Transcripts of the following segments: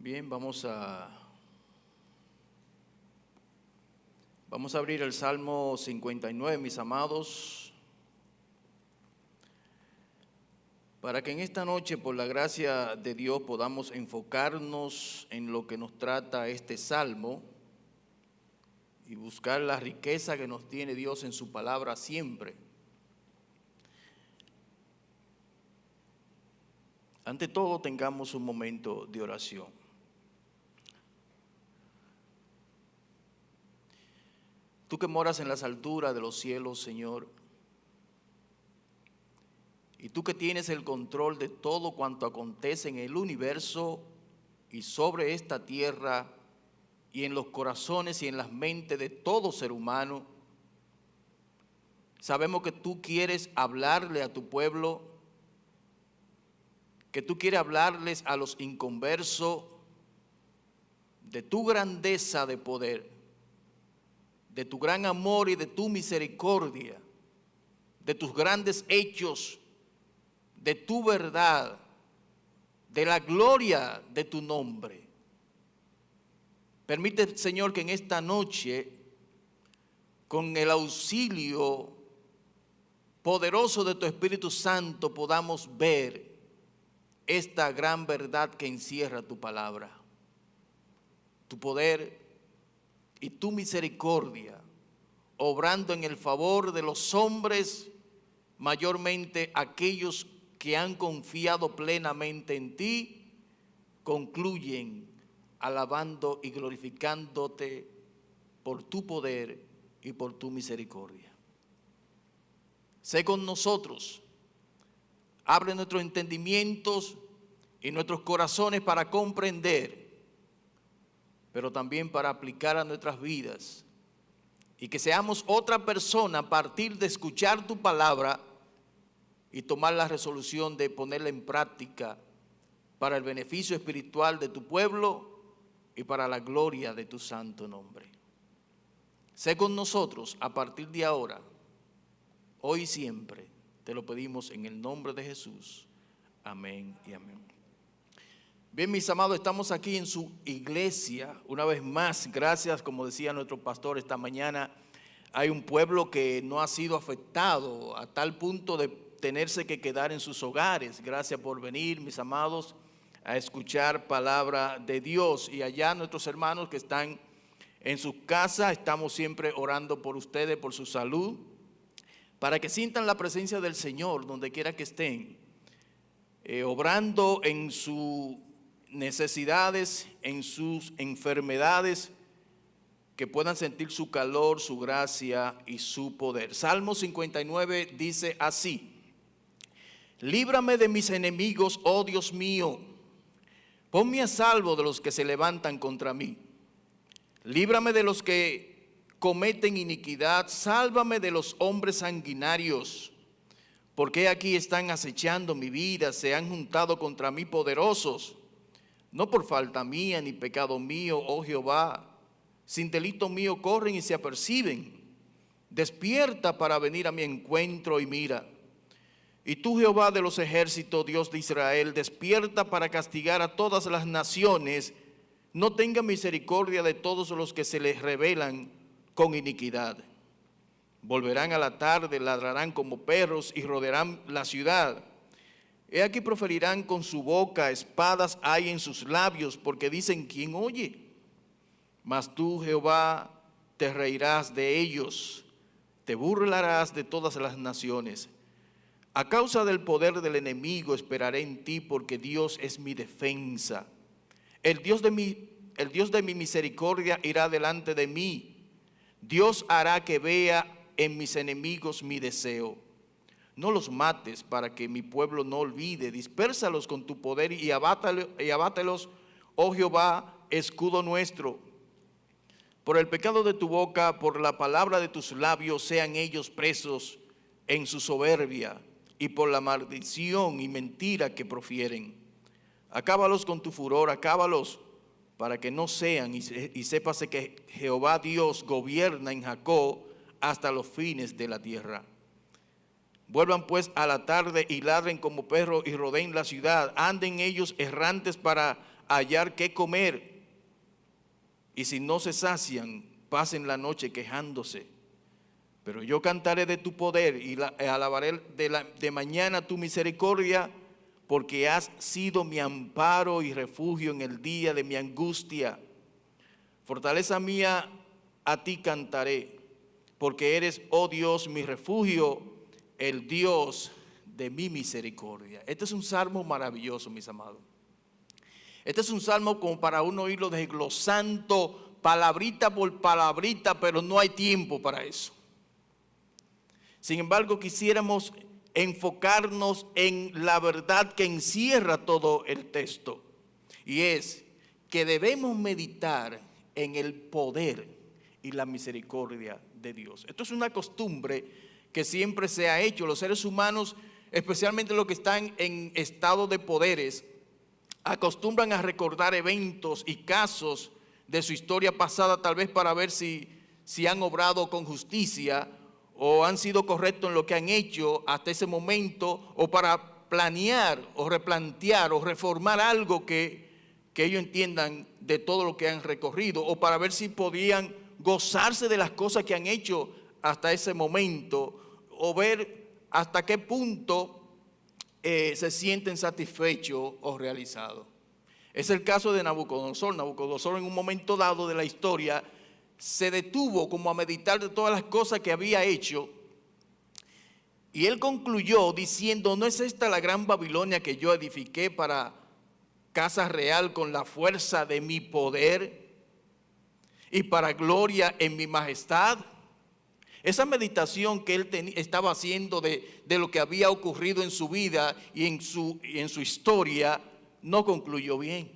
Bien, vamos a abrir el Salmo 59, mis amados, para que en esta noche, por la gracia de Dios, podamos enfocarnos en lo que nos trata este Salmo y buscar la riqueza que nos tiene Dios en su palabra siempre. Ante todo, tengamos un momento de oración. Tú que moras en las alturas de los cielos, Señor, y tú que tienes el control de todo cuanto acontece en el universo y sobre esta tierra y en los corazones y en las mentes de todo ser humano, sabemos que tú quieres hablarle a tu pueblo, que tú quieres hablarles a los inconversos de tu grandeza de poder, de tu gran amor y de tu misericordia, de tus grandes hechos, de tu verdad, de la gloria de tu nombre. Permite, Señor, que en esta noche, con el auxilio poderoso de tu Espíritu Santo, podamos ver esta gran verdad que encierra tu palabra, tu poder y tu misericordia, obrando en el favor de los hombres, mayormente aquellos que han confiado plenamente en ti, concluyen alabando y glorificándote por tu poder y por tu misericordia. Sé con nosotros, abre nuestros entendimientos y nuestros corazones para comprender, pero también para aplicar a nuestras vidas, y que seamos otra persona a partir de escuchar tu palabra y tomar la resolución de ponerla en práctica para el beneficio espiritual de tu pueblo y para la gloria de tu santo nombre. Sé con nosotros a partir de ahora, hoy y siempre, te lo pedimos en el nombre de Jesús. Amén y amén. Bien, mis amados, estamos aquí en su iglesia, una vez más, gracias, como decía nuestro pastor esta mañana, hay un pueblo que no ha sido afectado a tal punto de tenerse que quedar en sus hogares. Gracias por venir, mis amados, a escuchar palabra de Dios. Y allá nuestros hermanos que están en sus casas, estamos siempre orando por ustedes, por su salud, para que sientan la presencia del Señor donde quiera que estén, obrando en sus necesidades, en sus enfermedades, que puedan sentir su calor, su gracia y su poder. Salmo 59 dice así: líbrame de mis enemigos, oh Dios mío, ponme a salvo de los que se levantan contra mí. Líbrame de los que cometen iniquidad, sálvame de los hombres sanguinarios, porque aquí están acechando mi vida, se han juntado contra mí poderosos. No por falta mía ni pecado mío, oh Jehová, sin delito mío corren y se aperciben. Despierta para venir a mi encuentro y mira. Y tú, Jehová de los ejércitos, Dios de Israel, despierta para castigar a todas las naciones. No tenga misericordia de todos los que se les rebelan con iniquidad. Volverán a la tarde, ladrarán como perros y rodearán la ciudad. He aquí proferirán con su boca, espadas hay en sus labios, porque dicen: ¿quién oye? Mas tú, Jehová, te reirás de ellos, te burlarás de todas las naciones. A causa del poder del enemigo esperaré en ti, porque Dios es mi defensa. El Dios de mi misericordia irá delante de mí. Dios hará que vea en mis enemigos mi deseo. No los mates para que mi pueblo no olvide. Dispérsalos con tu poder y abátelos, oh Jehová, escudo nuestro. Por el pecado de tu boca, por la palabra de tus labios, sean ellos presos en su soberbia y por la maldición y mentira que profieren. Acábalos con tu furor, acábalos para que no sean, y sépase que Jehová Dios gobierna en Jacob hasta los fines de la tierra. Vuelvan pues a la tarde y ladren como perros y rodeen la ciudad. Anden ellos errantes para hallar qué comer, y si no se sacian, pasen la noche quejándose. Pero yo cantaré de tu poder y alabaré de mañana tu misericordia, porque has sido mi amparo y refugio en el día de mi angustia. Fortaleza mía, a ti cantaré, porque eres, oh Dios, mi refugio, el Dios de mi misericordia. Este es un salmo maravilloso, mis amados. Este es un salmo como para uno oírlo desglosando palabrita por palabrita, pero no hay tiempo para eso. Sin embargo, quisiéramos enfocarnos en la verdad que encierra todo el texto, y es que debemos meditar en el poder y la misericordia de Dios. Esto es una costumbre que siempre se ha hecho. Los seres humanos, especialmente los que están en estado de poderes, acostumbran a recordar eventos y casos de su historia pasada, tal vez para ver si han obrado con justicia o han sido correctos en lo que han hecho hasta ese momento, o para planear o replantear o reformar algo que ellos entiendan de todo lo que han recorrido, o para ver si podían gozarse de las cosas que han hecho hasta ese momento, o ver hasta qué punto se sienten satisfechos o realizados. Es el caso de Nabucodonosor. Nabucodonosor, en un momento dado de la historia, se detuvo como a meditar de todas las cosas que había hecho, y él concluyó diciendo: ¿no es esta la gran Babilonia que yo edifiqué para casa real con la fuerza de mi poder y para gloria en mi majestad? Esa meditación que él estaba haciendo de lo que había ocurrido en su vida y en su historia no concluyó bien,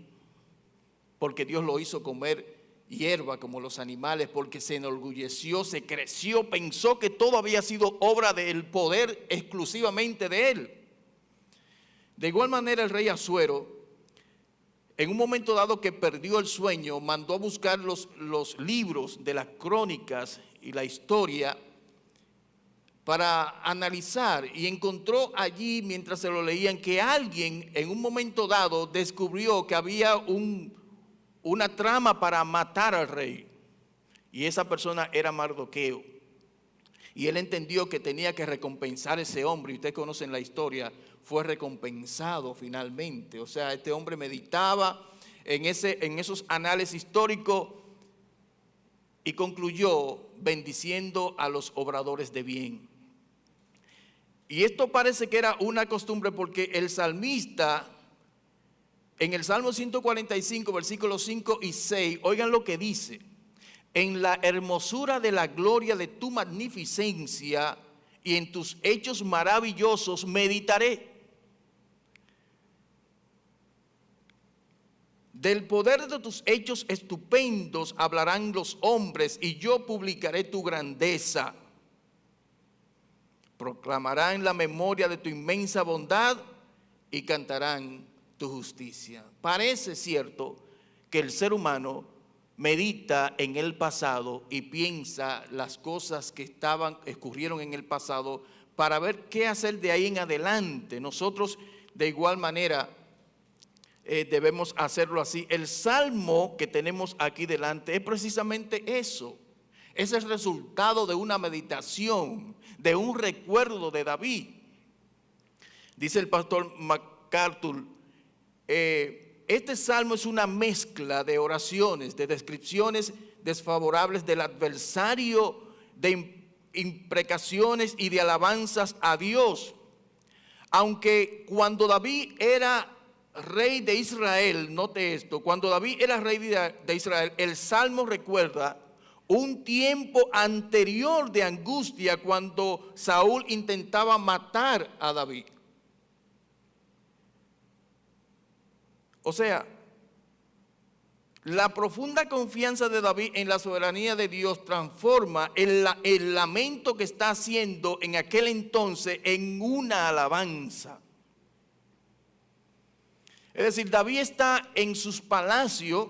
porque Dios lo hizo comer hierba como los animales, porque se enorgulleció, se creció, pensó que todo había sido obra del poder exclusivamente de él. De igual manera, el rey Asuero, en un momento dado que perdió el sueño, mandó a buscar los libros de las crónicas y la historia para analizar, y encontró allí, mientras se lo leían, que alguien en un momento dado descubrió que había una trama para matar al rey, y esa persona era Mardoqueo, y él entendió que tenía que recompensar a ese hombre, y ustedes conocen la historia, fue recompensado finalmente. O sea, este hombre meditaba en esos anales históricos y concluyó bendiciendo a los obradores de bien. Y esto parece que era una costumbre, porque el salmista, en el Salmo 145, versículos 5 y 6, oigan lo que dice: en la hermosura de la gloria de tu magnificencia y en tus hechos maravillosos meditaré. Del poder de tus hechos estupendos hablarán los hombres, y yo publicaré tu grandeza. Proclamarán la memoria de tu inmensa bondad y cantarán tu justicia. Parece cierto que el ser humano medita en el pasado y piensa las cosas que ocurrieron en el pasado para ver qué hacer de ahí en adelante. Nosotros de igual manera debemos hacerlo así. El salmo que tenemos aquí delante es precisamente eso. Es el resultado de una meditación, de un recuerdo de David. Dice el pastor MacArthur, este salmo es una mezcla de oraciones, de descripciones desfavorables del adversario, de imprecaciones y de alabanzas a Dios. Aunque cuando David era rey de Israel, note esto, cuando David era rey de Israel, el salmo recuerda un tiempo anterior de angustia cuando Saúl intentaba matar a David. O sea, la profunda confianza de David en la soberanía de Dios transforma el lamento que está haciendo en aquel entonces en una alabanza. Es decir, David está en sus palacios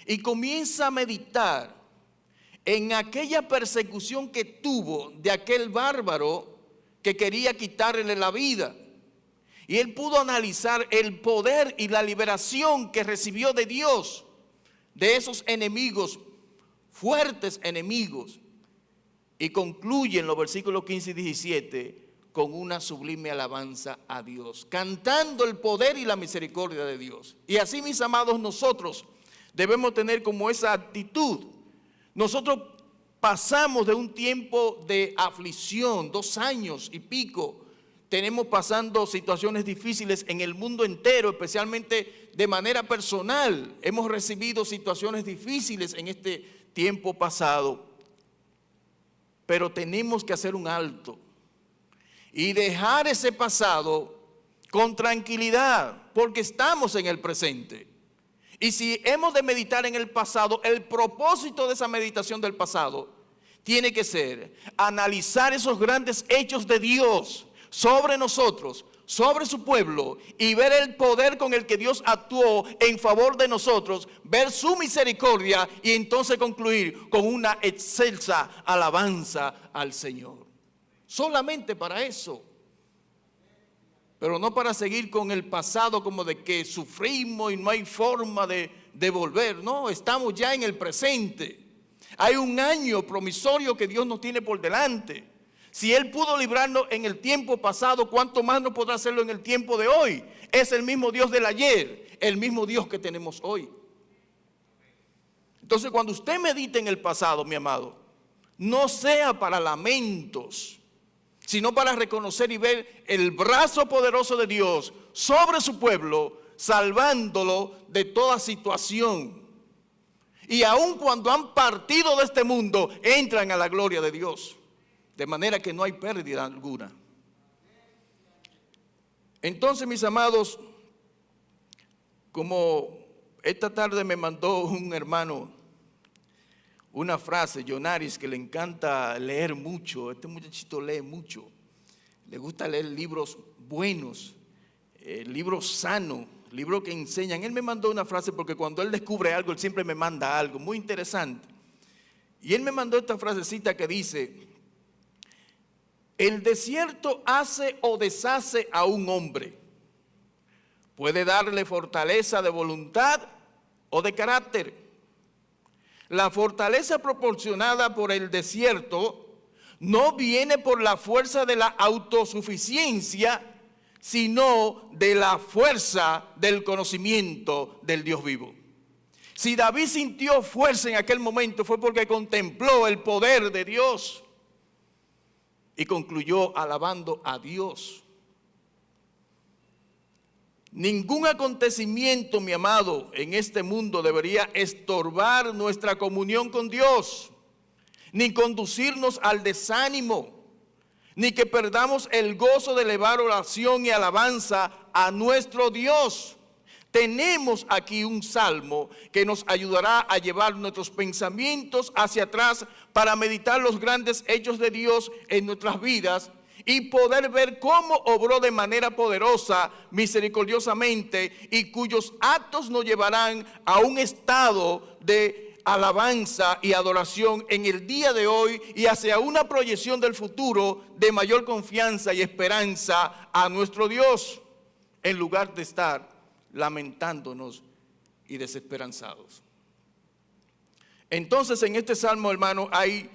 y comienza a meditar en aquella persecución que tuvo de aquel bárbaro que quería quitarle la vida. Y él pudo analizar el poder y la liberación que recibió de Dios, de esos enemigos, fuertes enemigos. Y concluye en los versículos 15 y 17 con una sublime alabanza a Dios, cantando el poder y la misericordia de Dios. Y así, mis amados, nosotros debemos tener como esa actitud. Nosotros pasamos de un tiempo de aflicción, 2 años y pico. Tenemos pasando situaciones difíciles en el mundo entero, especialmente de manera personal. Hemos recibido situaciones difíciles en este tiempo pasado. Pero tenemos que hacer un alto y dejar ese pasado con tranquilidad, porque estamos en el presente. Y si hemos de meditar en el pasado, el propósito de esa meditación del pasado tiene que ser analizar esos grandes hechos de Dios sobre nosotros, sobre su pueblo, y ver el poder con el que Dios actuó en favor de nosotros, ver su misericordia y entonces concluir con una excelsa alabanza al Señor. Solamente para eso. Pero no para seguir con el pasado como de que sufrimos y no hay forma de volver. No, estamos ya en el presente. Hay un año promisorio que Dios nos tiene por delante. Si Él pudo librarnos en el tiempo pasado, ¿cuánto más no podrá hacerlo en el tiempo de hoy? Es el mismo Dios del ayer, el mismo Dios que tenemos hoy. Entonces, cuando usted medite en el pasado, mi amado, no sea para lamentos, sino para reconocer y ver el brazo poderoso de Dios sobre su pueblo, salvándolo de toda situación. Y aun cuando han partido de este mundo, entran a la gloria de Dios. De manera que no hay pérdida alguna. Entonces, mis amados, como esta tarde me mandó un hermano una frase, Yonaris, que le encanta leer mucho. Este muchachito lee mucho. Le gusta leer libros buenos, libros sanos, libros que enseñan. Él me mandó una frase porque cuando él descubre algo, él siempre me manda algo muy interesante. Y él me mandó esta frasecita que dice: el desierto hace o deshace a un hombre. Puede darle fortaleza de voluntad o de carácter. La fortaleza proporcionada por el desierto no viene por la fuerza de la autosuficiencia, sino de la fuerza del conocimiento del Dios vivo. Si David sintió fuerza en aquel momento fue porque contempló el poder de Dios. Y concluyó alabando a Dios. Ningún acontecimiento, mi amado, en este mundo debería estorbar nuestra comunión con Dios, ni conducirnos al desánimo, ni que perdamos el gozo de elevar oración y alabanza a nuestro Dios. Tenemos aquí un salmo que nos ayudará a llevar nuestros pensamientos hacia atrás para meditar los grandes hechos de Dios en nuestras vidas y poder ver cómo obró de manera poderosa, misericordiosamente, y cuyos actos nos llevarán a un estado de alabanza y adoración en el día de hoy y hacia una proyección del futuro de mayor confianza y esperanza a nuestro Dios, en lugar de estar lamentándonos y desesperanzados. Entonces, en este salmo, hermano, hay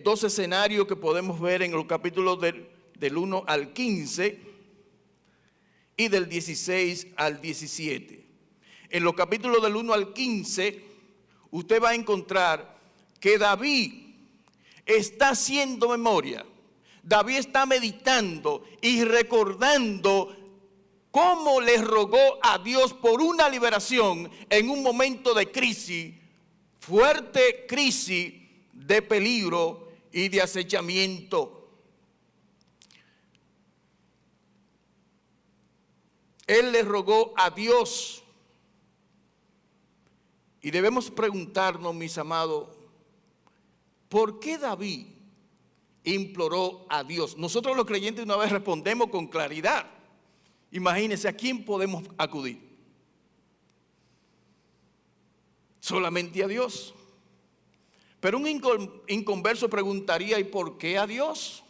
2 escenarios que podemos ver en los capítulos del 1 al 15 y del 16 al 17. En los capítulos del 1 al 15, usted va a encontrar que David está haciendo memoria. David está meditando y recordando cómo le rogó a Dios por una liberación en un momento de crisis, fuerte crisis de peligro y de acechamiento. Él le rogó a Dios. Y debemos preguntarnos, mis amados, ¿por qué David imploró a Dios? Nosotros los creyentes una vez respondemos con claridad. Imagínense, ¿a quién podemos acudir? Solamente a Dios. Pero un inconverso preguntaría, ¿y por qué a Dios?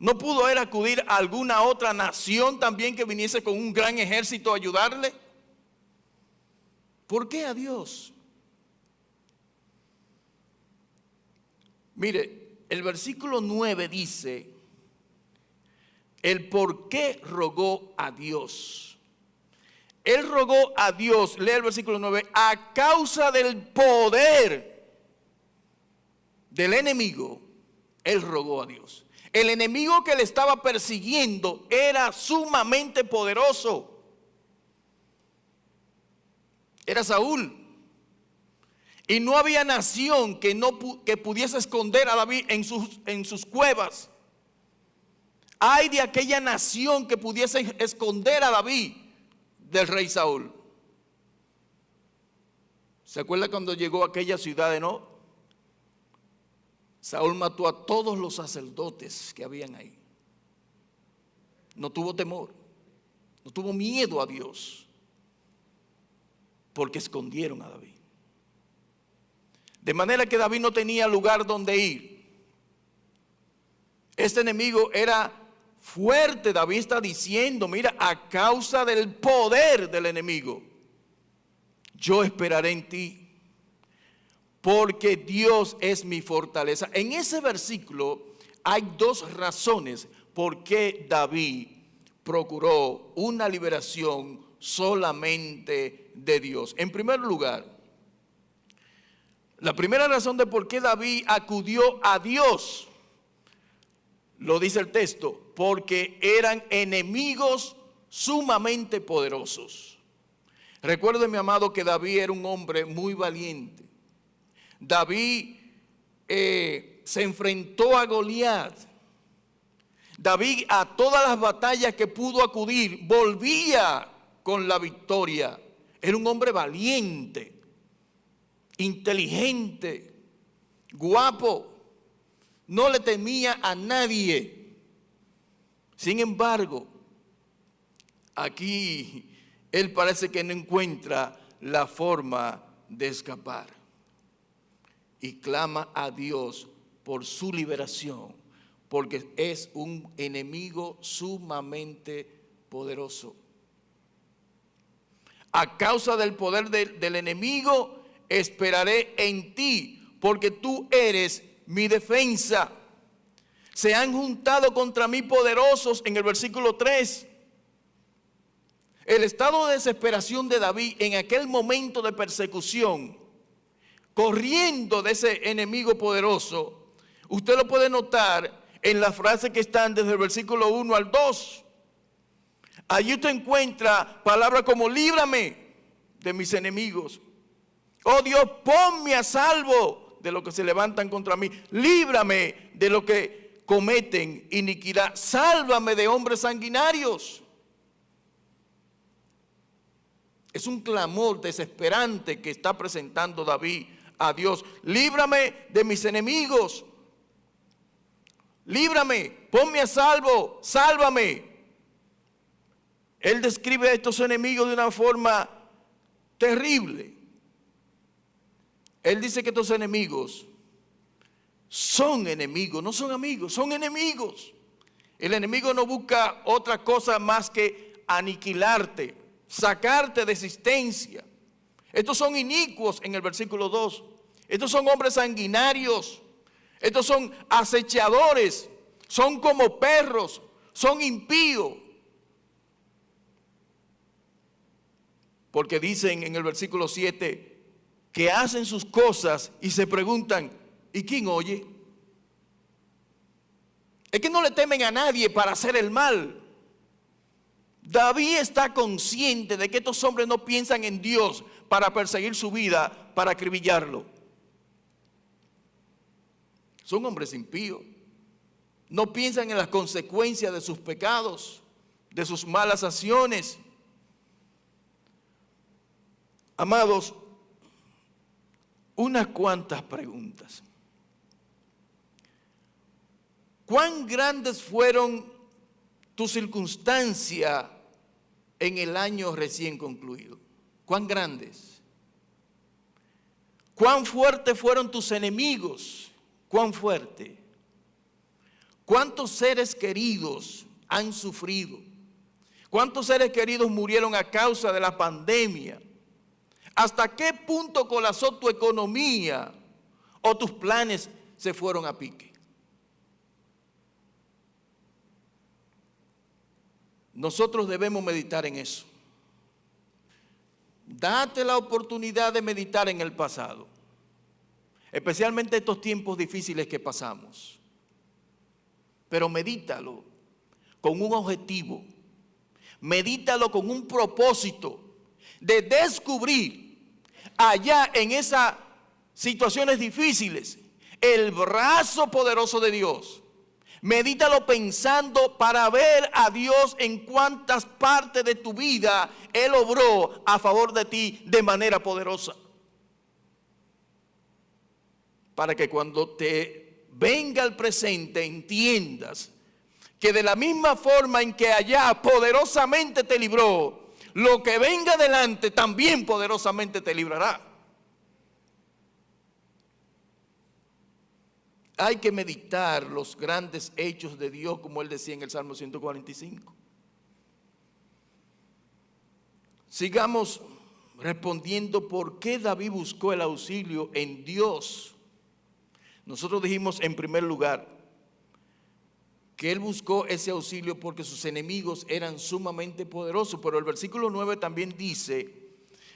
¿No pudo él acudir a alguna otra nación también que viniese con un gran ejército a ayudarle? ¿Por qué a Dios? Mire, el versículo 9 dice, el por qué rogó a Dios. Él rogó a Dios, lee el versículo 9, a causa del poder del enemigo, él rogó a Dios. El enemigo que le estaba persiguiendo era sumamente poderoso. Era Saúl. Y no había nación que pudiese esconder a David en sus cuevas. Ay de aquella nación que pudiese esconder a David del rey Saúl. ¿Se acuerda cuando llegó a aquella ciudad de Nob? Saúl mató a todos los sacerdotes que habían ahí. No tuvo temor, no tuvo miedo a Dios, porque escondieron a David. De manera que David no tenía lugar donde ir. Este enemigo era fuerte. David está diciendo, mira, a causa del poder del enemigo, yo esperaré en ti, porque Dios es mi fortaleza. En ese versículo hay dos razones por qué David procuró una liberación solamente de Dios. En primer lugar, la primera razón de por qué David acudió a Dios, lo dice el texto, porque eran enemigos sumamente poderosos. Recuerde, mi amado, que David era un hombre muy valiente. David se enfrentó a Goliat. David, a todas las batallas que pudo acudir, volvía con la victoria. Era un hombre valiente, inteligente, guapo, no le temía a nadie. Sin embargo, aquí él parece que no encuentra la forma de escapar y clama a Dios por su liberación, porque es un enemigo sumamente poderoso. A causa del poder del enemigo, esperaré en ti, porque tú eres mi defensa. Se han juntado contra mí poderosos, en el versículo 3. El estado de desesperación de David en aquel momento de persecución, corriendo de ese enemigo poderoso, usted lo puede notar en las frases que están desde el versículo 1 al 2. Allí usted encuentra palabras como líbrame de mis enemigos. Oh Dios, ponme a salvo de lo que se levantan contra mí. Líbrame de lo que cometen iniquidad. Sálvame de hombres sanguinarios. Es un clamor desesperante que está presentando David a Dios. Líbrame de mis enemigos. Líbrame, ponme a salvo, sálvame. Él describe a estos enemigos de una forma terrible. Él dice que estos enemigos son enemigos, no son amigos, son enemigos. El enemigo no busca otra cosa más que aniquilarte, sacarte de existencia. Estos son inicuos en el versículo 2. Estos son hombres sanguinarios. Estos son acechadores. Son como perros. Son impíos. Porque dicen en el versículo 7 que hacen sus cosas y se preguntan, ¿y quién oye? Es que no le temen a nadie para hacer el mal. David está consciente de que estos hombres no piensan en Dios para perseguir su vida, para acribillarlo. Son hombres impíos. No piensan en las consecuencias de sus pecados, de sus malas acciones. Amados, unas cuantas preguntas. ¿Cuán grandes fueron tus circunstancias en el año recién concluido? ¿Cuán grandes? ¿Cuán fuertes fueron tus enemigos? ¿Cuán fuerte? ¿Cuántos seres queridos han sufrido? ¿Cuántos seres queridos murieron a causa de la pandemia? ¿Hasta qué punto colapsó tu economía o tus planes se fueron a pique? Nosotros debemos meditar en eso. Date la oportunidad de meditar en el pasado, especialmente estos tiempos difíciles que pasamos. Pero medítalo con un objetivo, medítalo con un propósito de descubrir allá en esas situaciones difíciles el brazo poderoso de Dios. Medítalo pensando para ver a Dios en cuántas partes de tu vida Él obró a favor de ti de manera poderosa. Para que cuando te venga el presente entiendas que de la misma forma en que allá poderosamente te libró, lo que venga adelante también poderosamente te librará. Hay que meditar los grandes hechos de Dios, como él decía en el Salmo 145. Sigamos respondiendo por qué David buscó el auxilio en Dios. Nosotros dijimos en primer lugar que él buscó ese auxilio porque sus enemigos eran sumamente poderosos, pero el versículo 9 también dice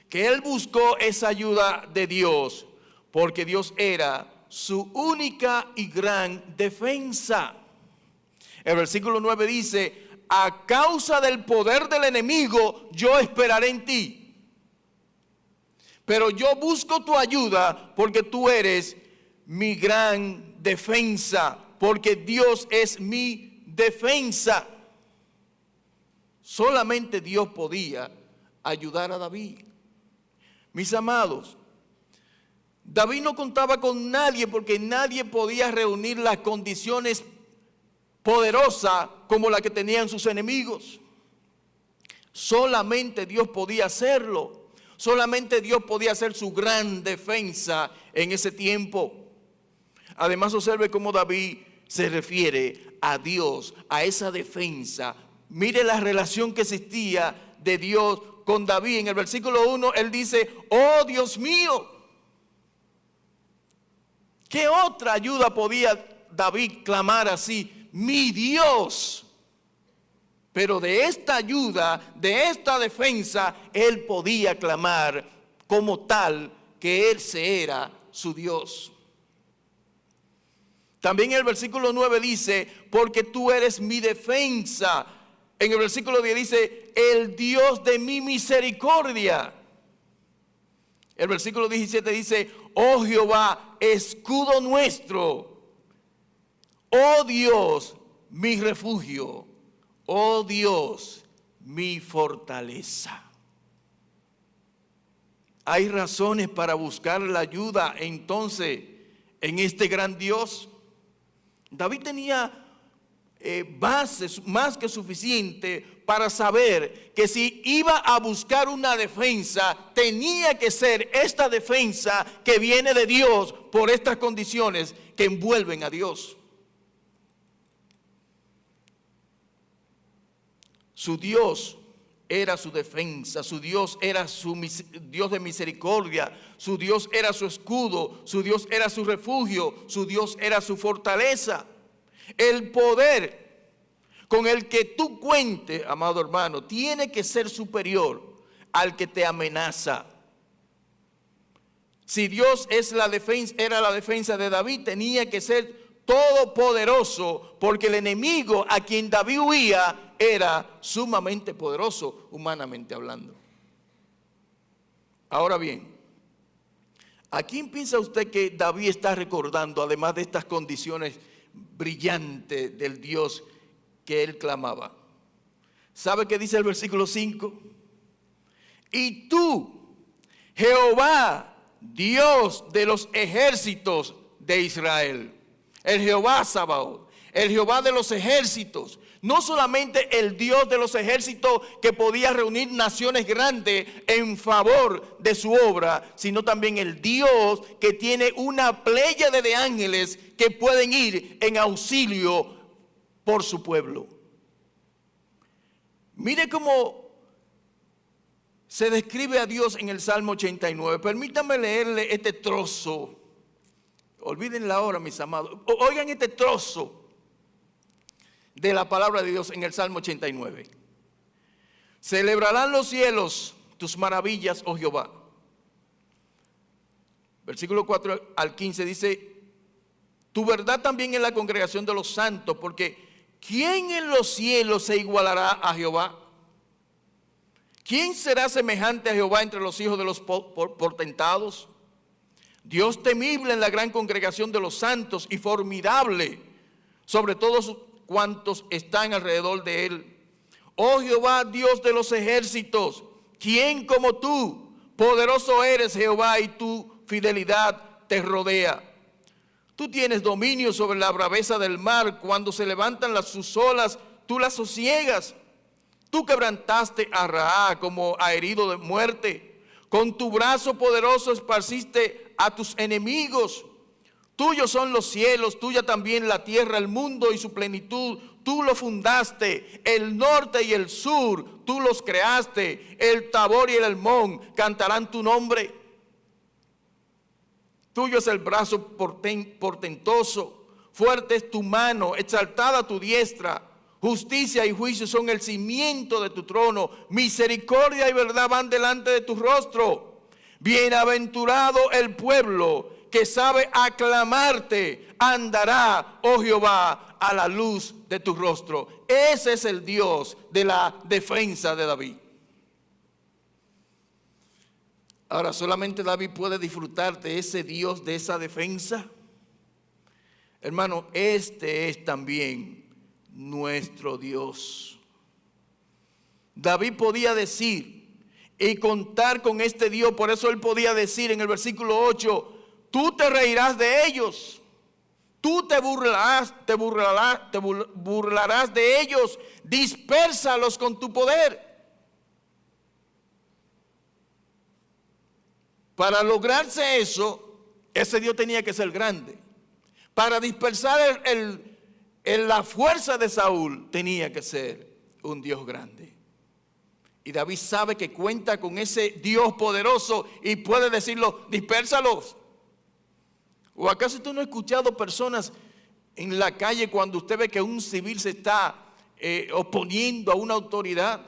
que él buscó esa ayuda de Dios porque Dios era su única y gran defensa. El versículo 9 dice: a causa del poder del enemigo yo esperaré en ti, pero yo busco tu ayuda porque tú eres mi gran defensa, porque Dios es mi defensa. Solamente Dios podía ayudar a David. Mis amados, David no contaba con nadie porque nadie podía reunir las condiciones poderosas como las que tenían sus enemigos. Solamente Dios podía hacerlo. Solamente Dios podía hacer su gran defensa en ese tiempo. Además, observe cómo David se refiere a Dios, a esa defensa. Mire la relación que existía de Dios con David. En el versículo 1 él dice: oh Dios mío. ¿Qué otra ayuda podía David clamar así? Mi Dios. Pero de esta ayuda, de esta defensa, él podía clamar como tal que él se era su Dios. También el versículo 9 dice: porque tú eres mi defensa. En el versículo 10 dice: el Dios de mi misericordia. El versículo 17 dice: oh Jehová, escudo nuestro, oh Dios, mi refugio, oh Dios, mi fortaleza. Hay razones para buscar la ayuda entonces en este gran Dios. David tenía bases más que suficiente para saber que si iba a buscar una defensa, tenía que ser esta defensa que viene de Dios por estas condiciones que envuelven a Dios. Su Dios era su defensa, su Dios era su Dios de misericordia, su Dios era su escudo, su Dios era su refugio, su Dios era su fortaleza. El poder con el que tú cuentes, amado hermano, tiene que ser superior al que te amenaza. Si Dios es la defensa, era la defensa de David, tenía que ser todopoderoso, porque el enemigo a quien David huía era sumamente poderoso, humanamente hablando. Ahora bien, ¿a quién piensa usted que David está recordando, además de estas condiciones brillantes del Dios que él clamaba? ¿Sabe qué dice el versículo 5? Y tú, Jehová, Dios de los ejércitos de Israel, el Jehová Sabaoth, el Jehová de los ejércitos, no solamente el Dios de los ejércitos que podía reunir naciones grandes en favor de su obra, sino también el Dios que tiene una pléyade de ángeles que pueden ir en auxilio por su pueblo. Mire cómo se describe a Dios en el Salmo 89. Permítame leerle este trozo. Olvídenla ahora, mis amados. Oigan este trozo de la palabra de Dios en el Salmo 89. Celebrarán los cielos tus maravillas, oh Jehová. Versículo 4 al 15 dice: tu verdad también en la congregación de los santos, porque ¿quién en los cielos se igualará a Jehová? ¿Quién será semejante a Jehová entre los hijos de los potentados? Dios temible en la gran congregación de los santos y formidable sobre todos cuantos están alrededor de él. Oh Jehová, Dios de los ejércitos, ¿quién como tú? Poderoso eres, Jehová, y tu fidelidad te rodea. Tú tienes dominio sobre la braveza del mar. Cuando se levantan sus olas, tú las sosiegas. Tú quebrantaste a Rahab como a herido de muerte. Con tu brazo poderoso esparciste a tus enemigos. Tuyos son los cielos, tuya también la tierra, el mundo y su plenitud. Tú lo fundaste, el norte y el sur, tú los creaste. El Tabor y el Hermón cantarán tu nombre. Tuyo es el brazo portentoso, fuerte es tu mano, exaltada tu diestra. Justicia y juicio son el cimiento de tu trono. Misericordia y verdad van delante de tu rostro. Bienaventurado el pueblo que sabe aclamarte. Andará, oh Jehová, a la luz de tu rostro. Ese es el Dios de la defensa de David. Ahora, ¿solamente David puede disfrutar de ese Dios, de esa defensa? Hermano, este es también nuestro Dios. David podía decir y contar con este Dios. Por eso él podía decir en el versículo 8: tú te reirás de ellos, tú te burlarás de ellos, dispérsalos con tu poder. Para lograrse eso, ese Dios tenía que ser grande. Para dispersar la fuerza de Saúl, tenía que ser un Dios grande. Y David sabe que cuenta con ese Dios poderoso y puede decirlo: dispérsalos. ¿O acaso tú no has escuchado personas en la calle cuando usted ve que un civil se está oponiendo a una autoridad?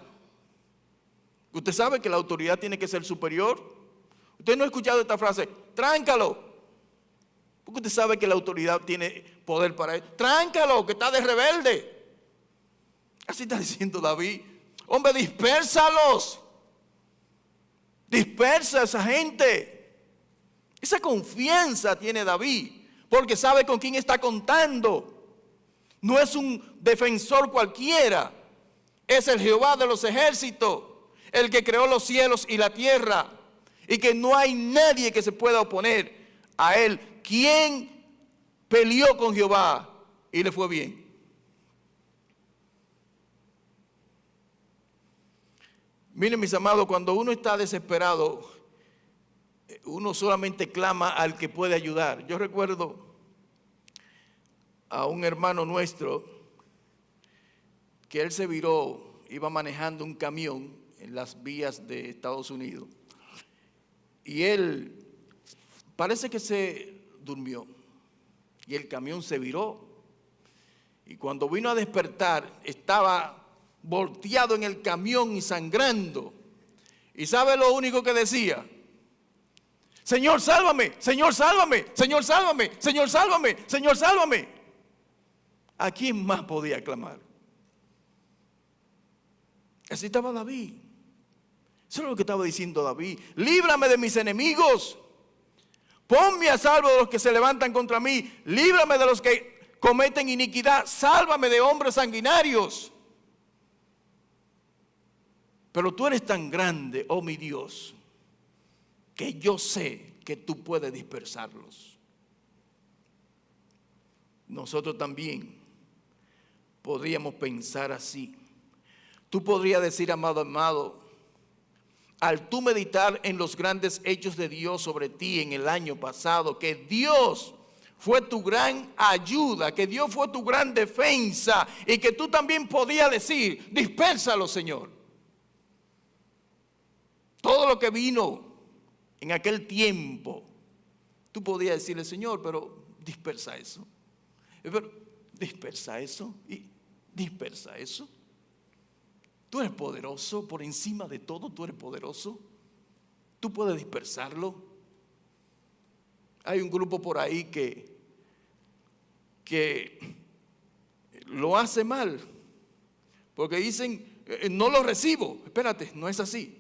Usted sabe que la autoridad tiene que ser superior. Usted no ha escuchado esta frase: tráncalo. Porque usted sabe que la autoridad tiene poder para él. Tráncalo, que está de rebelde. Así está diciendo David. Hombre, dispérsalos. Dispersa a esa gente. Esa confianza tiene David, porque sabe con quién está contando. No es un defensor cualquiera. Es el Jehová de los ejércitos, el que creó los cielos y la tierra, y que no hay nadie que se pueda oponer a él. ¿Quién peleó con Jehová y le fue bien? Miren, mis amados, cuando uno está desesperado, uno solamente clama al que puede ayudar. Yo recuerdo a un hermano nuestro que él se viró, iba manejando un camión en las vías de Estados Unidos. Y él parece que se durmió y el camión se viró, y cuando vino a despertar estaba volteado en el camión y sangrando. ¿Y sabe lo único que decía? Señor, sálvame, Señor, sálvame, Señor, sálvame, Señor, sálvame, Señor, sálvame. ¿A quién más podía clamar? Así estaba David. Eso es lo que estaba diciendo David. Líbrame de mis enemigos. Ponme a salvo de los que se levantan contra mí. Líbrame de los que cometen iniquidad. Sálvame de hombres sanguinarios. Pero tú eres tan grande, oh mi Dios, que yo sé que tú puedes dispersarlos. Nosotros también podríamos pensar así. Tú podrías decir, amado, al tú meditar en los grandes hechos de Dios sobre ti en el año pasado, que Dios fue tu gran ayuda, que Dios fue tu gran defensa y que tú también podías decir, dispérsalo, Señor. Todo lo que vino en aquel tiempo, tú podías decirle, Señor, pero dispersa eso. Pero dispersa eso y dispersa eso. Tú eres poderoso, por encima de todo tú eres poderoso. Tú puedes dispersarlo. Hay un grupo por ahí que lo hace mal, porque dicen, no lo recibo. Espérate, no es así.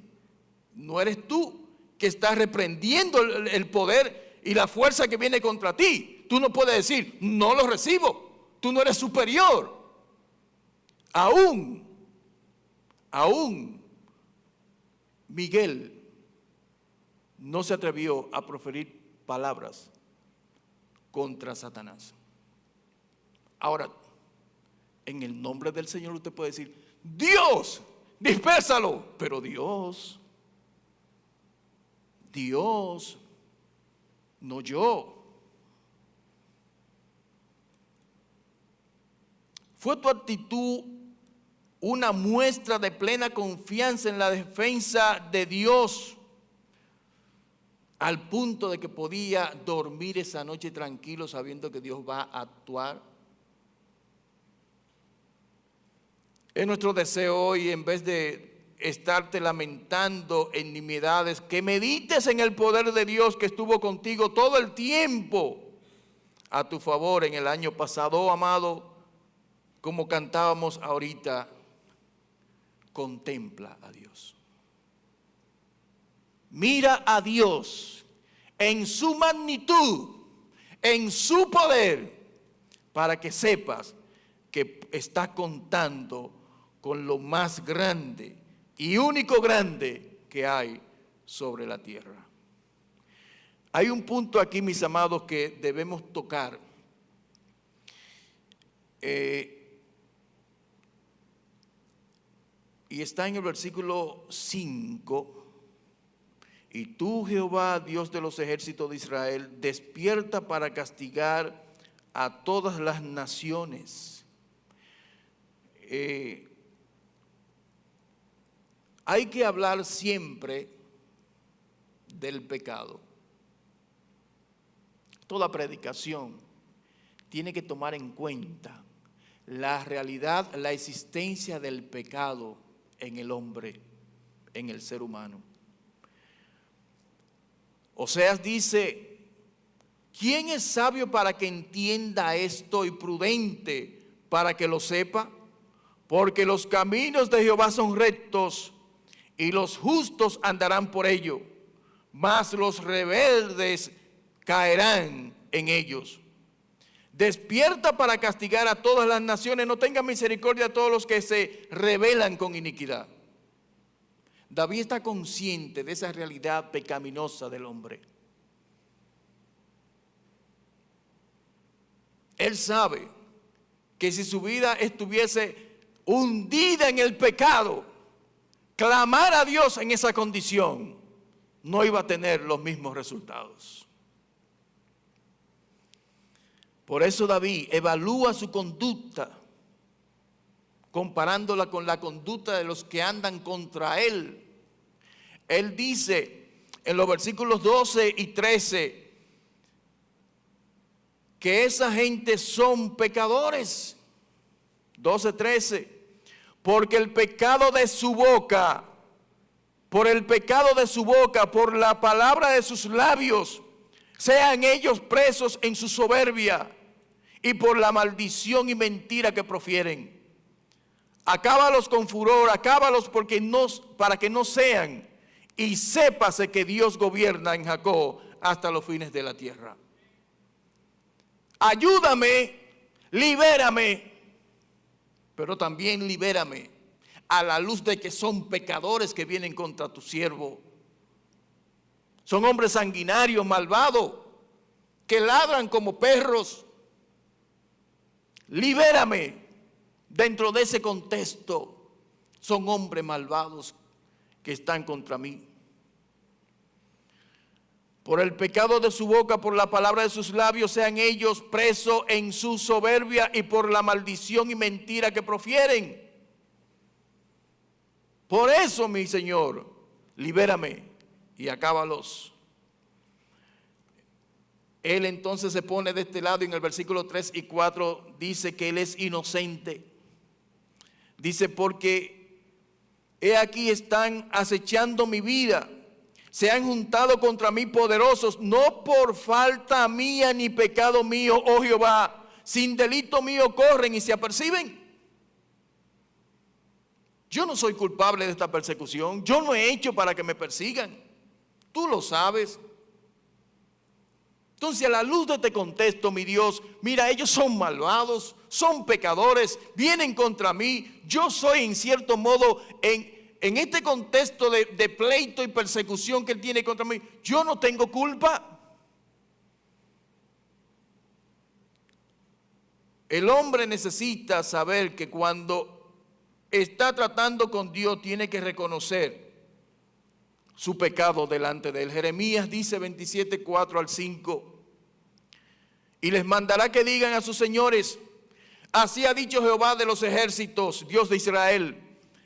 No eres tú que estás reprendiendo el poder y la fuerza que viene contra ti. Tú no puedes decir, no lo recibo. Tú no eres superior. Aún Miguel no se atrevió a proferir palabras contra Satanás. Ahora, en el nombre del Señor usted puede decir, Dios, dispérsalo. Pero Dios, no yo. ¿Fue tu actitud una muestra de plena confianza en la defensa de Dios, al punto de que podía dormir esa noche tranquilo sabiendo que Dios va a actuar? Es nuestro deseo hoy, en vez de estarte lamentando en nimiedades, que medites en el poder de Dios que estuvo contigo todo el tiempo a tu favor en el año pasado. Oh, amado, como cantábamos ahorita, contempla a Dios. Mira a Dios en su magnitud, en su poder, para que sepas que estás contando con lo más grande y único grande que hay sobre la tierra. Hay un punto aquí, mis amados, que debemos tocar. Y está en el versículo 5. Y tú, Jehová, Dios de los ejércitos de Israel, despierta para castigar a todas las naciones. Hay que hablar siempre del pecado. Toda predicación tiene que tomar en cuenta la realidad, la existencia del pecado en el hombre, en el ser humano. Oseas dice, ¿quién es sabio para que entienda esto y prudente para que lo sepa? Porque los caminos de Jehová son rectos y los justos andarán por ello, mas los rebeldes caerán en ellos. Despierta para castigar a todas las naciones, no tenga misericordia a todos los que se rebelan con iniquidad. David está consciente de esa realidad pecaminosa del hombre. Él sabe que si su vida estuviese hundida en el pecado, clamar a Dios en esa condición no iba a tener los mismos resultados. Por eso David evalúa su conducta, comparándola con la conducta de los que andan contra él. Él dice en los versículos 12 y 13 que esa gente son pecadores. 12, 13. Porque el pecado de su boca, por el pecado de su boca, por la palabra de sus labios, sean ellos presos en su soberbia y por la maldición y mentira que profieren. Acábalos con furor, acábalos para que no sean, y sépase que Dios gobierna en Jacob hasta los fines de la tierra. Ayúdame, libérame, pero también libérame a la luz de que son pecadores que vienen contra tu siervo. Son hombres sanguinarios, malvados, que ladran como perros. Libérame dentro de ese contexto. Son hombres malvados que están contra mí. Por el pecado de su boca, por la palabra de sus labios, sean ellos presos en su soberbia y por la maldición y mentira que profieren. Por eso, mi Señor, libérame y acábalos. Él entonces se pone de este lado y en el versículo 3 y 4 dice que Él es inocente. Dice, porque he aquí están acechando mi vida. Se han juntado contra mí poderosos, no por falta mía ni pecado mío, oh Jehová. Sin delito mío corren y se aperciben. Yo no soy culpable de esta persecución. Yo no he hecho para que me persigan. Tú lo sabes. Entonces, a la luz de este contexto, mi Dios, mira, ellos son malvados, son pecadores, vienen contra mí. Yo soy en cierto modo en este contexto de pleito y persecución que Él tiene contra mí, yo no tengo culpa. El hombre necesita saber que cuando está tratando con Dios tiene que reconocer su pecado delante de Él. Jeremías dice 27, 4 al 5, y les mandará que digan a sus señores, así ha dicho Jehová de los ejércitos, Dios de Israel,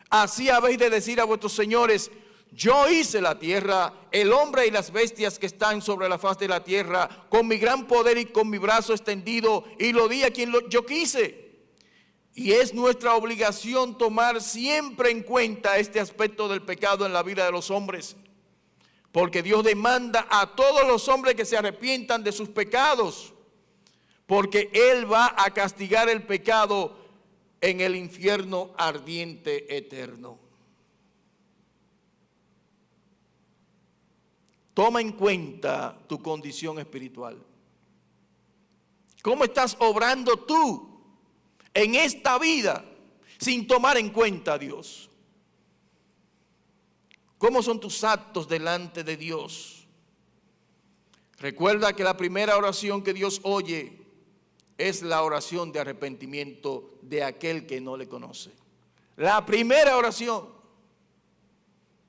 así habéis de decir a vuestros señores, yo hice la tierra, el hombre y las bestias que están sobre la faz de la tierra, con mi gran poder y con mi brazo extendido, y lo di a quien yo quise. Y es nuestra obligación tomar siempre en cuenta este aspecto del pecado en la vida de los hombres, porque Dios demanda a todos los hombres que se arrepientan de sus pecados, porque Él va a castigar el pecado en el infierno ardiente eterno. Toma en cuenta tu condición espiritual. ¿Cómo estás obrando tú en esta vida sin tomar en cuenta a Dios? ¿Cómo son tus actos delante de Dios? Recuerda que la primera oración que Dios oye es la oración de arrepentimiento de aquel que no le conoce. La primera oración.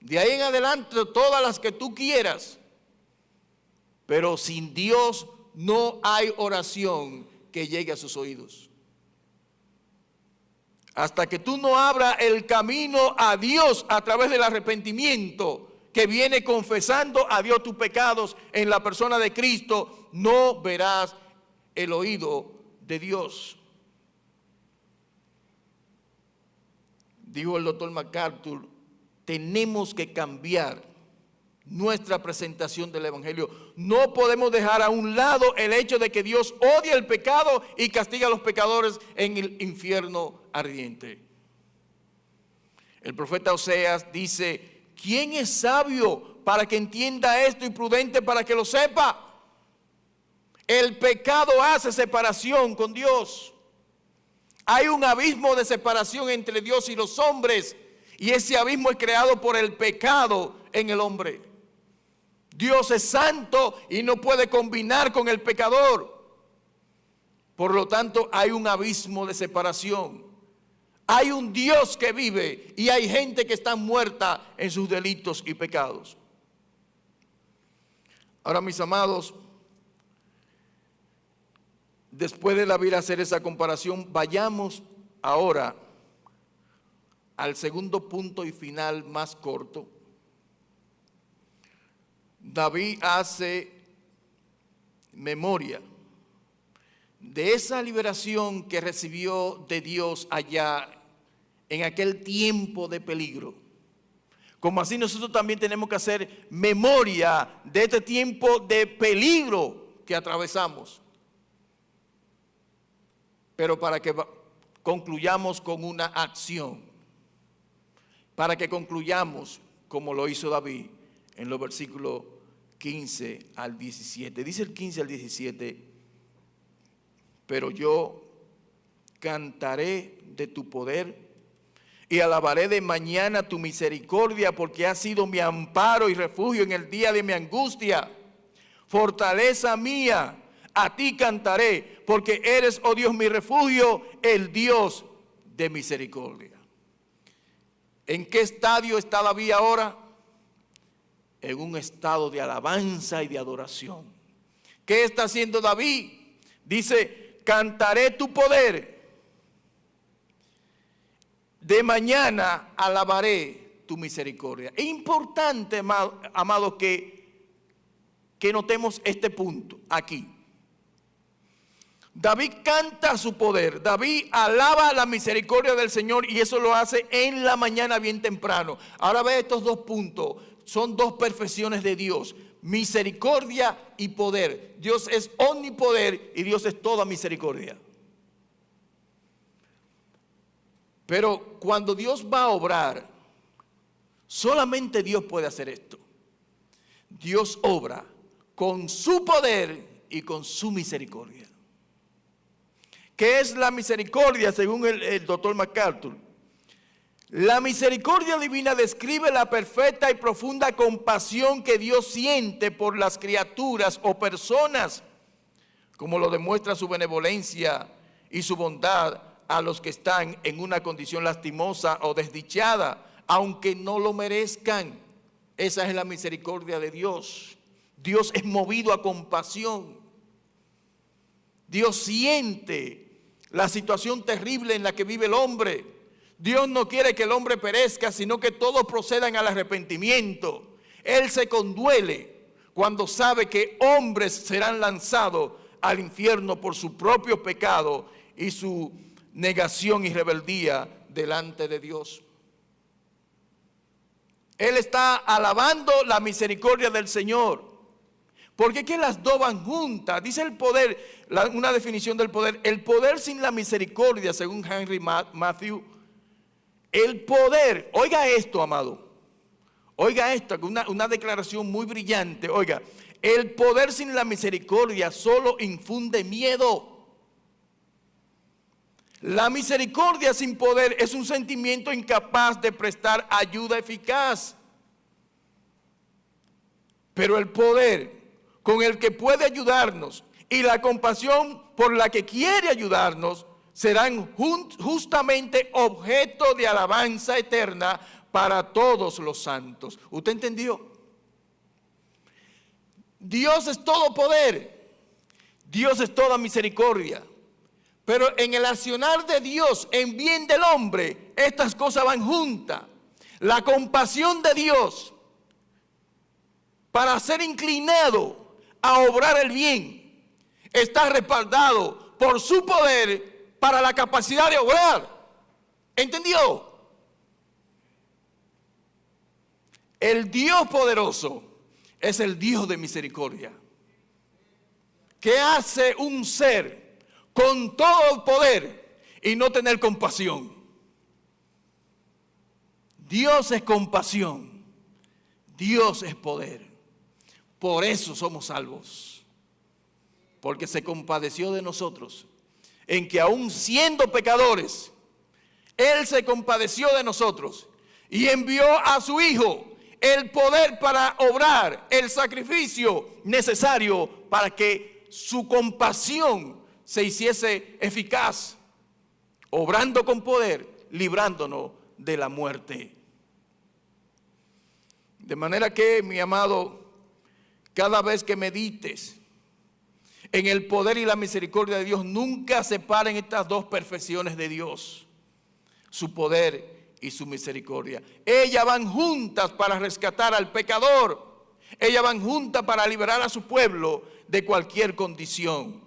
De ahí en adelante todas las que tú quieras. Pero sin Dios no hay oración que llegue a sus oídos. Hasta que tú no abras el camino a Dios a través del arrepentimiento, que viene confesando a Dios tus pecados en la persona de Cristo, no verás el oído de Dios. Dijo el doctor MacArthur, tenemos que cambiar nuestra presentación del Evangelio. No podemos dejar a un lado el hecho de que Dios odia el pecado y castiga a los pecadores en el infierno ardiente. El profeta Oseas dice, ¿quién es sabio para que entienda esto y prudente para que lo sepa? El pecado hace separación con Dios. Hay un abismo de separación entre Dios y los hombres, y ese abismo es creado por el pecado en el hombre. Dios es santo y no puede combinar con el pecador. Por lo tanto, hay un abismo de separación. Hay un Dios que vive y hay gente que está muerta en sus delitos y pecados. Ahora, mis amados, después de David hacer esa comparación, vayamos ahora al segundo punto y final más corto. David hace memoria de esa liberación que recibió de Dios allá en aquel tiempo de peligro. Como así nosotros también tenemos que hacer memoria de este tiempo de peligro que atravesamos. Pero para que concluyamos con una acción, para que concluyamos como lo hizo David en los versículos 15 al 17. Dice el 15 al 17, pero yo cantaré de tu poder y alabaré de mañana tu misericordia, porque has sido mi amparo y refugio en el día de mi angustia. Fortaleza mía, a ti cantaré, porque eres, oh Dios, mi refugio, el Dios de misericordia. ¿En qué estadio está David ahora? en un estado de alabanza y de adoración. ¿Qué está haciendo David? Dice, cantaré tu poder. De mañana alabaré tu misericordia. Es importante, amado, que notemos este punto aquí. David canta su poder, David alaba la misericordia del Señor y eso lo hace en la mañana bien temprano. Ahora ve estos dos puntos, son dos perfecciones de Dios, misericordia y poder. Dios es omnipoder y Dios es toda misericordia. Pero cuando Dios va a obrar, solamente Dios puede hacer esto. Dios obra con su poder y con su misericordia. ¿Qué es la misericordia según el doctor MacArthur? La misericordia divina describe la perfecta y profunda compasión que Dios siente por las criaturas o personas, como lo demuestra su benevolencia y su bondad a los que están en una condición lastimosa o desdichada, aunque no lo merezcan. Esa es la misericordia de Dios. Dios es movido a compasión. Dios siente la situación terrible en la que vive el hombre. Dios no quiere que el hombre perezca, sino que todos procedan al arrepentimiento. Él se conduele cuando sabe que hombres serán lanzados al infierno por su propio pecado y su negación y rebeldía delante de Dios. Él está alabando la misericordia del Señor. Porque es que las dos van juntas. Dice el poder, una definición del poder. El poder sin la misericordia, según Henry Matthew. El poder, oiga esto, amado. Oiga esto, una declaración muy brillante. Oiga, el poder sin la misericordia solo infunde miedo. La misericordia sin poder es un sentimiento incapaz de prestar ayuda eficaz. Pero el poder con el que puede ayudarnos y la compasión por la que quiere ayudarnos serán justamente objeto de alabanza eterna para todos los santos. ¿Usted entendió? Dios es todo poder, Dios es toda misericordia, pero en el accionar de Dios en bien del hombre, estas cosas van juntas. La compasión de Dios para ser inclinado a obrar el bien está respaldado por su poder para la capacidad de obrar. ¿Entendió? El Dios poderoso es el Dios de misericordia. ¿Qué hace un ser con todo el poder y no tener compasión? Dios es compasión, Dios es poder. Por eso somos salvos, porque se compadeció de nosotros, en que aún siendo pecadores, Él se compadeció de nosotros y envió a su Hijo el poder para obrar el sacrificio necesario para que su compasión se hiciese eficaz, obrando con poder, librándonos de la muerte. De manera que, mi amado, cada vez que medites en el poder y la misericordia de Dios, nunca separen estas dos perfecciones de Dios, su poder y su misericordia. Ellas van juntas para rescatar al pecador, ellas van juntas para liberar a su pueblo de cualquier condición.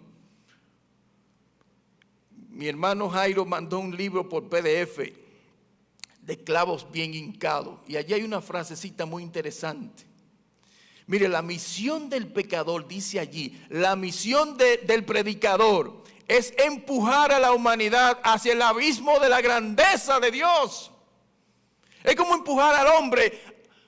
Mi hermano Jairo mandó un libro por PDF de clavos bien hincados, y allí hay una frasecita muy interesante. Mire, la misión del pecador, dice allí, la misión del predicador es empujar a la humanidad hacia el abismo de la grandeza de Dios. Es como empujar al hombre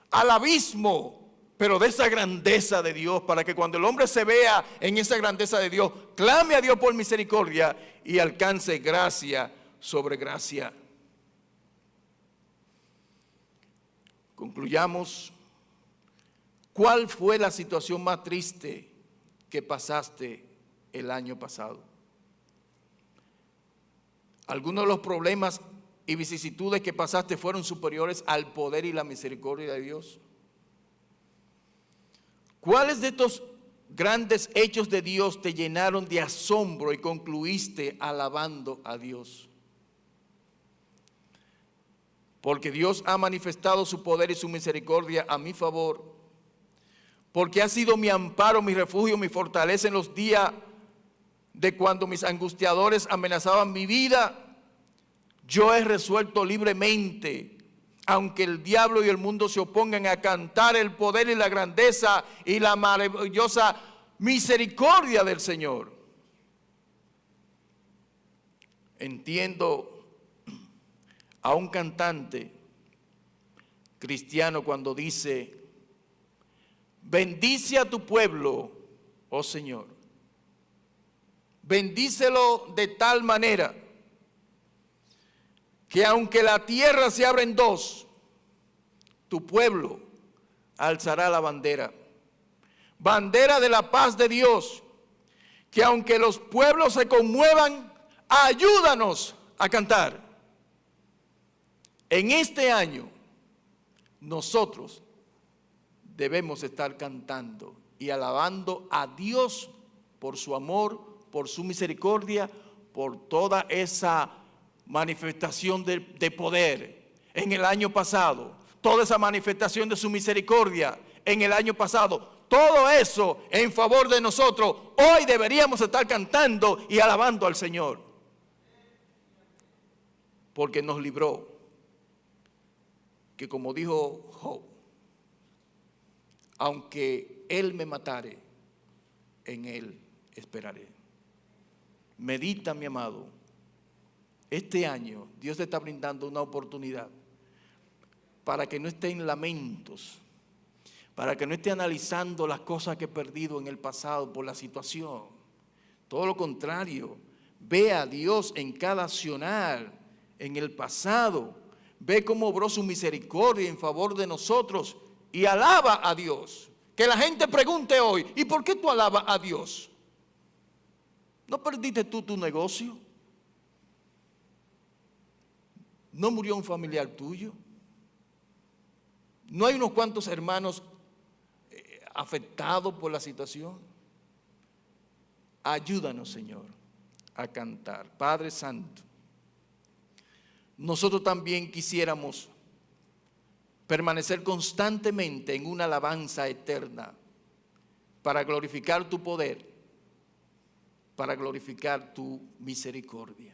al abismo, pero de esa grandeza de Dios, para que cuando el hombre se vea en esa grandeza de Dios, clame a Dios por misericordia y alcance gracia sobre gracia. Concluyamos. ¿Cuál fue la situación más triste que pasaste el año pasado? ¿Algunos de los problemas y vicisitudes que pasaste fueron superiores al poder y la misericordia de Dios? ¿Cuáles de estos grandes hechos de Dios te llenaron de asombro y concluiste alabando a Dios? Porque Dios ha manifestado su poder y su misericordia a mi favor, porque ha sido mi amparo, mi refugio, mi fortaleza en los días de cuando mis angustiadores amenazaban mi vida. Yo he resuelto libremente, aunque el diablo y el mundo se opongan, a cantar el poder y la grandeza y la maravillosa misericordia del Señor. Entiendo a un cantante cristiano cuando dice: bendice a tu pueblo, oh Señor. Bendícelo de tal manera que aunque la tierra se abra en dos, tu pueblo alzará la bandera. Bandera de la paz de Dios, que aunque los pueblos se conmuevan, ayúdanos a cantar. En este año, nosotros debemos estar cantando y alabando a Dios por su amor, por su misericordia, por toda esa manifestación de poder en el año pasado, toda esa manifestación de su misericordia en el año pasado, todo eso en favor de nosotros. Hoy deberíamos estar cantando y alabando al Señor, porque nos libró. Que como dijo Job, aunque Él me matare, en Él esperaré. Medita, mi amado. Este año Dios te está brindando una oportunidad para que no esté en lamentos, para que no esté analizando las cosas que he perdido en el pasado por la situación. Todo lo contrario, ve a Dios en cada accionar en el pasado. Ve cómo obró su misericordia en favor de nosotros y alaba a Dios. Que la gente pregunte hoy: ¿y por qué tú alabas a Dios? ¿No perdiste tú tu negocio? ¿No murió un familiar tuyo? ¿No hay unos cuantos hermanos afectados por la situación? Ayúdanos, Señor, a cantar. Padre Santo, nosotros también quisiéramos permanecer constantemente en una alabanza eterna para glorificar tu poder, para glorificar tu misericordia,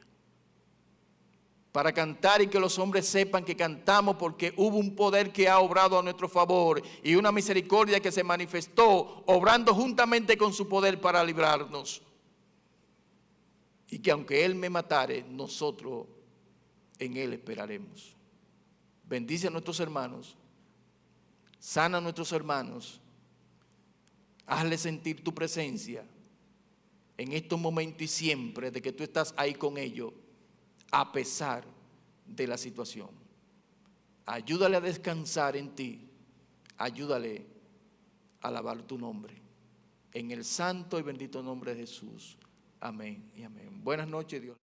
para cantar y que los hombres sepan que cantamos porque hubo un poder que ha obrado a nuestro favor y una misericordia que se manifestó obrando juntamente con su poder para librarnos. Y que aunque Él me matare, nosotros en Él esperaremos. Bendice a nuestros hermanos, sana a nuestros hermanos, hazle sentir tu presencia en estos momentos y siempre de que tú estás ahí con ellos a pesar de la situación. Ayúdale a descansar en ti, ayúdale a alabar tu nombre. En el santo y bendito nombre de Jesús. Amén y amén. Buenas noches, Dios.